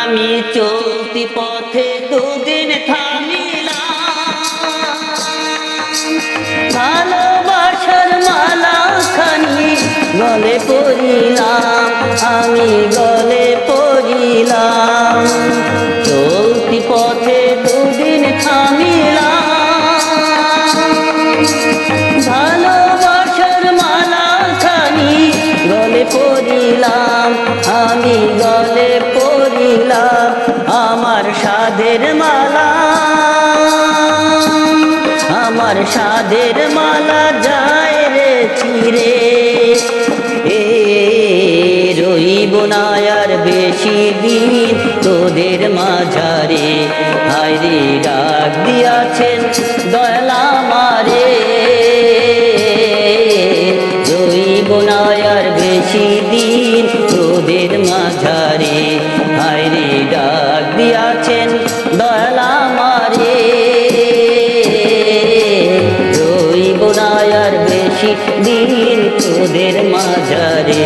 আমি চলতি পথে দুদিন থামিলাম, ভালোবাসার মালা খানি গলে পরিলাম, আমি গলে পরিলাম। চলতি পথে দুদিন থামিলাম, ভালোবাসার মালা খানি গলে পরিলাম, আমি গলে পরিলাম। আমার সাধের মালা, আমার সাধের মালা যায় রে চিরে, রইব না আর বেশি দিন তোদের মাঝারে। হায়রে ডাক দিয়াছেন দয়াল আমারে, রইব না আর বেশি দিন তোদের মাঝারে। হায়রে ডাক দিয়াছেন দয়াল আমারে, রইব না আর বেশি দিন তোদের মাঝারে।